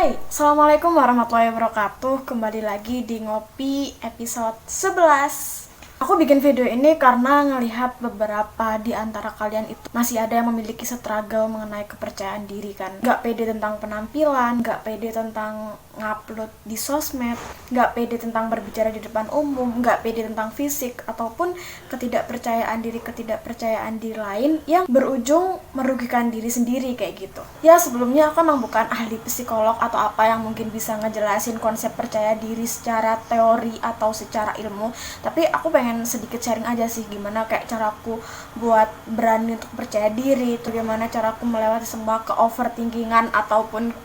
Hai, Assalamualaikum warahmatullahi wabarakatuh. Kembali lagi di Ngopi episode 11. Aku bikin video ini karena ngelihat beberapa di antara kalian itu masih ada yang memiliki struggle mengenai kepercayaan diri kan. Gak pede tentang penampilan, gak pede tentang ngupload di sosmed, gak pede tentang berbicara di depan umum, gak pede tentang fisik, ataupun ketidakpercayaan diri lain yang berujung merugikan diri sendiri kayak gitu. Ya sebelumnya aku emang bukan ahli psikolog atau apa yang mungkin bisa ngejelasin konsep percaya diri secara teori atau secara ilmu, tapi aku pengen sedikit sharing aja sih gimana kayak caraku buat berani untuk percaya diri, itu gimana caraku melewati semua ke overthinkingan ataupun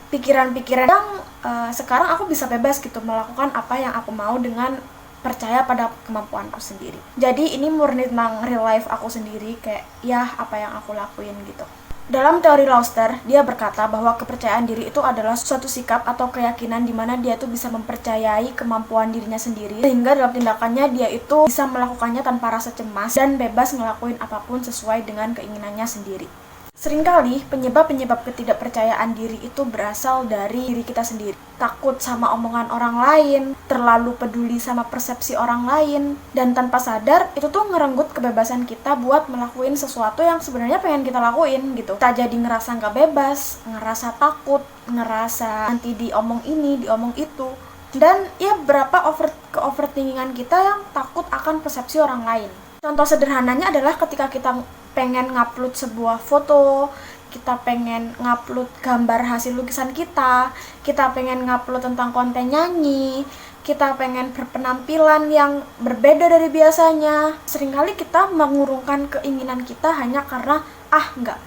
pikiran-pikiran yang sekarang aku bisa bebas gitu melakukan apa yang aku mau dengan percaya pada kemampuanku sendiri. Jadi ini murni tentang real life aku sendiri, kayak ya apa yang aku lakuin gitu. Dalam teori Lauster, dia berkata bahwa kepercayaan diri itu adalah suatu sikap atau keyakinan di mana dia tuh bisa mempercayai kemampuan dirinya sendiri, sehingga dalam tindakannya dia itu bisa melakukannya tanpa rasa cemas dan bebas ngelakuin apapun sesuai dengan keinginannya sendiri. Seringkali penyebab ketidakpercayaan diri itu berasal dari diri kita sendiri. Takut sama omongan orang lain, terlalu peduli sama persepsi orang lain, dan tanpa sadar itu tuh ngerenggut kebebasan kita buat melakuin sesuatu yang sebenarnya pengen kita lakuin gitu. Kita jadi ngerasa nggak bebas, ngerasa takut, ngerasa nanti diomong ini, diomong itu. Dan ya berapa overthinkingan kita yang takut akan persepsi orang lain. Contoh sederhananya adalah ketika kita pengen ngupload sebuah foto, kita pengen ngupload gambar hasil lukisan kita pengen ngupload tentang konten nyanyi, kita pengen berpenampilan yang berbeda dari biasanya. Seringkali kita mengurungkan keinginan kita hanya karena nggak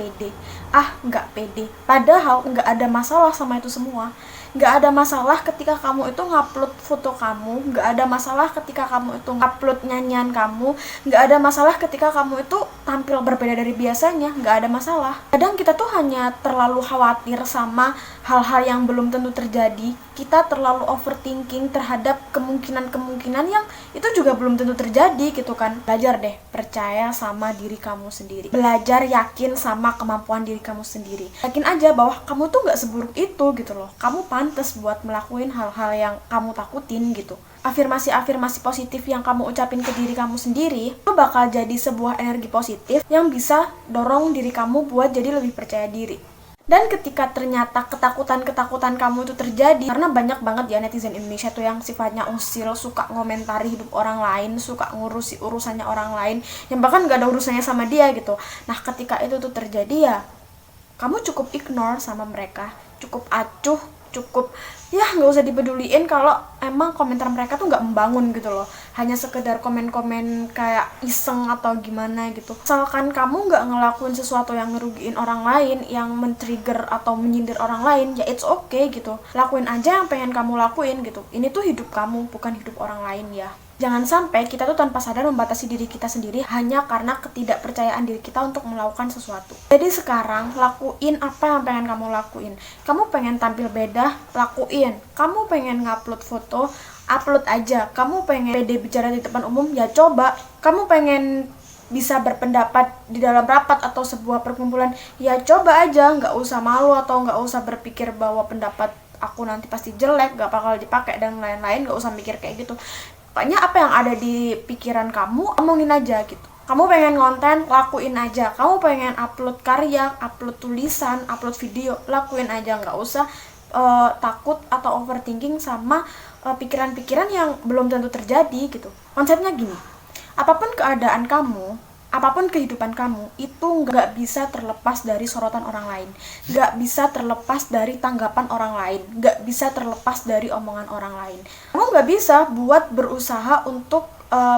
pede. Padahal nggak ada masalah sama itu semua. Nggak ada masalah ketika kamu itu ngupload foto kamu, nggak ada masalah ketika kamu itu ngupload nyanyian kamu, nggak ada masalah ketika kamu itu tampil berbeda dari biasanya, nggak ada masalah. Kadang kita tuh hanya terlalu khawatir sama hal-hal yang belum tentu terjadi, kita terlalu overthinking terhadap kemungkinan-kemungkinan yang itu juga belum tentu terjadi gitu kan. Belajar deh percaya sama diri kamu sendiri, belajar yakin sama kemampuan diri kamu sendiri, yakin aja bahwa kamu tuh nggak seburuk itu gitu loh, kamu pantas buat melakukan hal-hal yang kamu takutin gitu. Afirmasi-afirmasi positif yang kamu ucapin ke diri kamu sendiri itu bakal jadi sebuah energi positif yang bisa dorong diri kamu buat jadi lebih percaya diri. Dan ketika ternyata ketakutan kamu itu terjadi, karena banyak banget ya netizen Indonesia tuh yang sifatnya usil, suka ngomentari hidup orang lain, suka ngurusi urusannya orang lain, yang bahkan gak ada urusannya sama dia gitu. Nah ketika itu tuh terjadi ya, kamu cukup ignore sama mereka, cukup acuh, cukup ya nggak usah dipeduliin kalau emang komentar mereka tuh nggak membangun gitu loh, hanya sekedar komen-komen kayak iseng atau gimana gitu. Asalkan kamu nggak ngelakuin sesuatu yang ngerugiin orang lain, yang men-trigger atau menyindir orang lain, ya it's okay gitu, lakuin aja yang pengen kamu lakuin gitu. Ini tuh hidup kamu, bukan hidup orang lain ya. Jangan sampai kita tuh tanpa sadar membatasi diri kita sendiri hanya karena ketidakpercayaan diri kita untuk melakukan sesuatu. Jadi sekarang lakuin apa yang pengen kamu lakuin. Kamu pengen tampil beda, lakuin. Kamu pengen ngupload foto, upload aja. Kamu pengen pede bicara di depan umum, ya coba. Kamu pengen bisa berpendapat di dalam rapat atau sebuah perkumpulan, ya coba aja. Nggak usah malu atau nggak usah berpikir bahwa pendapat aku nanti pasti jelek, nggak bakal dipakai dan lain-lain. Nggak usah mikir kayak gitu. Pokoknya apa yang ada di pikiran kamu, omongin aja gitu. Kamu pengen konten, lakuin aja. Kamu pengen upload karya, upload tulisan, upload video, lakuin aja. Nggak usah takut atau overthinking sama pikiran-pikiran yang belum tentu terjadi gitu. Konsepnya gini, apapun keadaan kamu, apapun kehidupan kamu, itu nggak bisa terlepas dari sorotan orang lain, nggak bisa terlepas dari tanggapan orang lain, nggak bisa terlepas dari omongan orang lain. Kamu nggak bisa buat berusaha untuk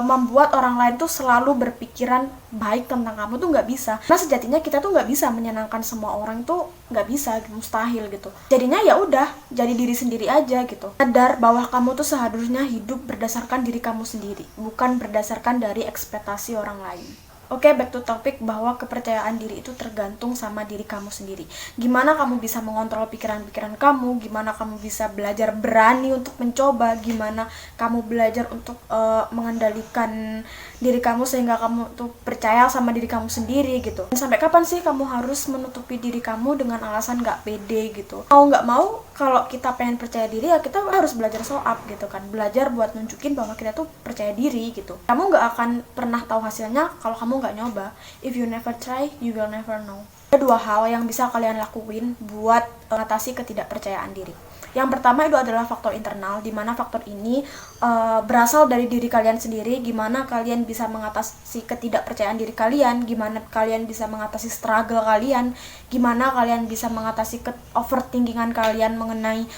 membuat orang lain tuh selalu berpikiran baik tentang kamu, tuh nggak bisa. Karena sejatinya kita tuh nggak bisa menyenangkan semua orang, tuh nggak bisa, mustahil gitu. Jadinya ya udah, jadi diri sendiri aja gitu. Sadar bahwa kamu tuh seharusnya hidup berdasarkan diri kamu sendiri, bukan berdasarkan dari ekspektasi orang lain. Oke, back to topic bahwa kepercayaan diri itu tergantung sama diri kamu sendiri. Gimana kamu bisa mengontrol pikiran-pikiran kamu, gimana kamu bisa belajar berani untuk mencoba, gimana kamu belajar untuk mengendalikan diri kamu sehingga kamu tuh percaya sama diri kamu sendiri gitu. Dan sampai kapan sih kamu harus menutupi diri kamu dengan alasan gak pede gitu? Mau gak mau, kalau kita pengen percaya diri ya kita harus belajar show up gitu kan. Belajar buat nunjukin bahwa kita tuh percaya diri gitu. Kamu gak akan pernah tahu hasilnya kalau kamu nggak nyoba. If you never try, you will never know. Ada 2 hal yang bisa kalian lakuin buat mengatasi ketidakpercayaan diri. Yang pertama itu adalah faktor internal, dimana faktor ini berasal dari diri kalian sendiri. Gimana kalian bisa mengatasi ketidakpercayaan diri kalian, gimana kalian bisa mengatasi struggle kalian, gimana kalian bisa mengatasi overthinkingan kalian mengenai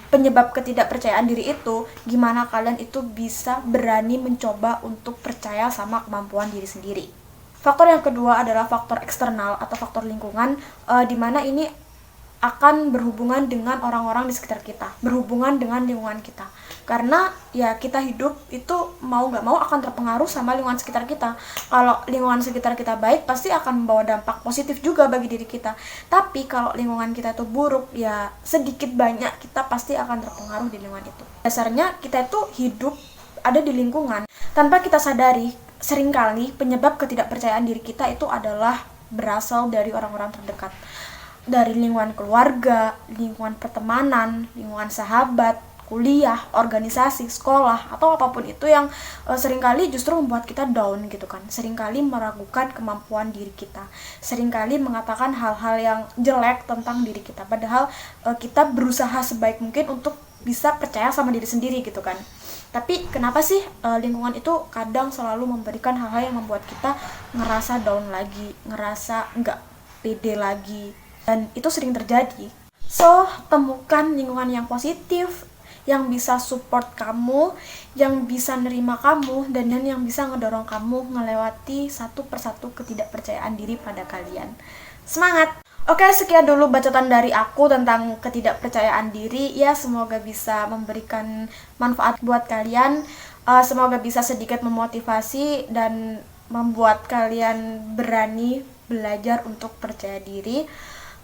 penyebab ketidakpercayaan diri itu, gimana kalian itu bisa berani mencoba untuk percaya sama kemampuan diri sendiri. Faktor yang kedua adalah faktor eksternal atau faktor lingkungan, dimana ini akan berhubungan dengan orang-orang di sekitar kita, berhubungan dengan lingkungan kita. Karena ya kita hidup itu mau gak mau akan terpengaruh sama lingkungan sekitar kita. Kalau lingkungan sekitar kita baik, pasti akan membawa dampak positif juga bagi diri kita. Tapi kalau lingkungan kita itu buruk, ya sedikit banyak kita pasti akan terpengaruh di lingkungan itu. Dasarnya kita itu hidup ada di lingkungan. Tanpa kita sadari, seringkali penyebab ketidakpercayaan diri kita itu adalah berasal dari orang-orang terdekat. Dari lingkungan keluarga, lingkungan pertemanan, lingkungan sahabat, kuliah, organisasi, sekolah, atau apapun itu yang seringkali justru membuat kita down gitu kan. Seringkali meragukan kemampuan diri kita. Seringkali mengatakan hal-hal yang jelek tentang diri kita. Padahal kita berusaha sebaik mungkin untuk bisa percaya sama diri sendiri gitu kan. Tapi kenapa sih lingkungan itu kadang selalu memberikan hal-hal yang membuat kita ngerasa down lagi, ngerasa nggak pede lagi. Dan itu sering terjadi. So, temukan lingkungan yang positif, yang bisa support kamu, yang bisa nerima kamu, dan yang bisa ngedorong kamu ngelewati satu persatu ketidakpercayaan diri pada kalian. Semangat! Oke, sekian dulu bacotan dari aku tentang ketidakpercayaan diri. Ya, semoga bisa memberikan manfaat buat kalian. Semoga bisa sedikit memotivasi dan membuat kalian berani belajar untuk percaya diri.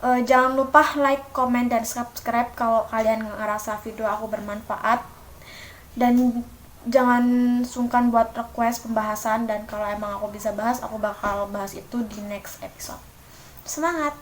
Jangan lupa like, comment, dan subscribe kalau kalian ngerasa video aku bermanfaat. Dan jangan sungkan buat request pembahasan, dan kalau emang aku bisa bahas, aku bakal bahas itu di next episode. Semangat!